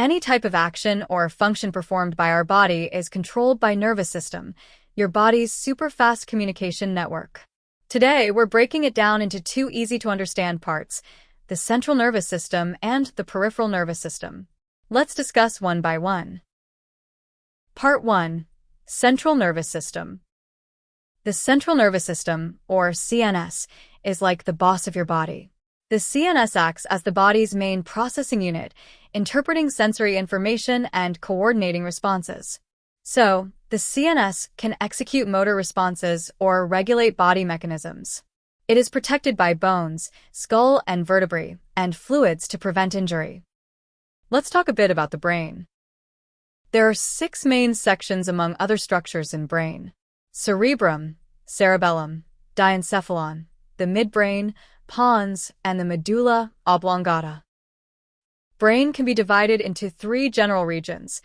Any type of action or function performed by our body is controlled by nervous system, your body's super fast communication network. Today, we're breaking it down into two easy-to-understand parts, the central nervous system and the peripheral nervous system. Let's discuss one by one. Part 1. Central Nervous System. The central nervous system, or CNS, is like the boss of your body. The CNS acts as the body's main processing unit, interpreting sensory information and coordinating responses. So, the CNS can execute motor responses or regulate body mechanisms. It is protected by bones, skull and vertebrae, and fluids to prevent injury. Let's talk a bit about the brain. There are 6 main sections among other structures in brain: cerebrum, cerebellum, diencephalon, the midbrain, pons, and the medulla oblongata. Brain can be divided into 3 general regions: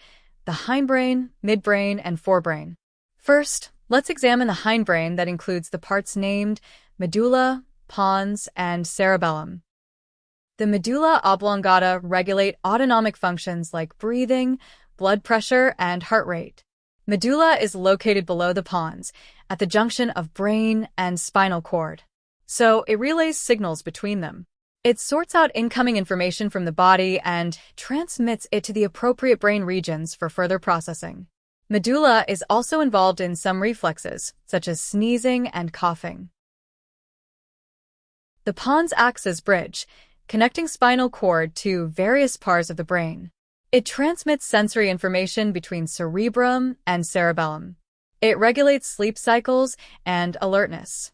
the hindbrain, midbrain, and forebrain. First, let's examine the hindbrain that includes the parts named medulla, pons, and cerebellum. The medulla oblongata regulate autonomic functions like breathing, blood pressure, and heart rate. Medulla is located below the pons, at the junction of brain and spinal cord. So it relays signals between them. It sorts out incoming information from the body and transmits it to the appropriate brain regions for further processing. Medulla is also involved in some reflexes, such as sneezing and coughing. The pons acts as bridge, connecting spinal cord to various parts of the brain. It transmits sensory information between cerebrum and cerebellum. It regulates sleep cycles and alertness.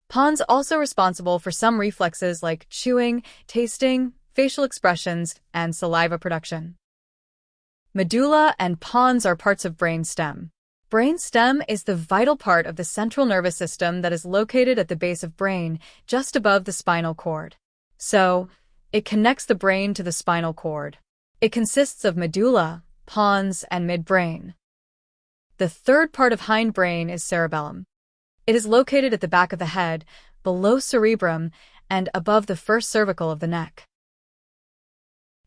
Pons also responsible for some reflexes like chewing, tasting, facial expressions, and saliva production. Medulla and pons are parts of brainstem. Brainstem is the vital part of the central nervous system that is located at the base of brain, just above the spinal cord. So, it connects the brain to the spinal cord. It consists of medulla, pons, and midbrain. The third part of hindbrain is cerebellum. It is located at the back of the head, below cerebrum, and above the first cervical of the neck.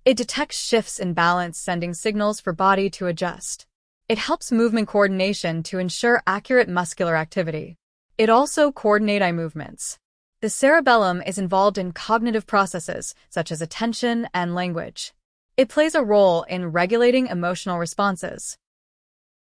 It detects shifts in balance, sending signals for body to adjust. It helps movement coordination to ensure accurate muscular activity. It also coordinates eye movements. The cerebellum is involved in cognitive processes, such as attention and language. It plays a role in regulating emotional responses.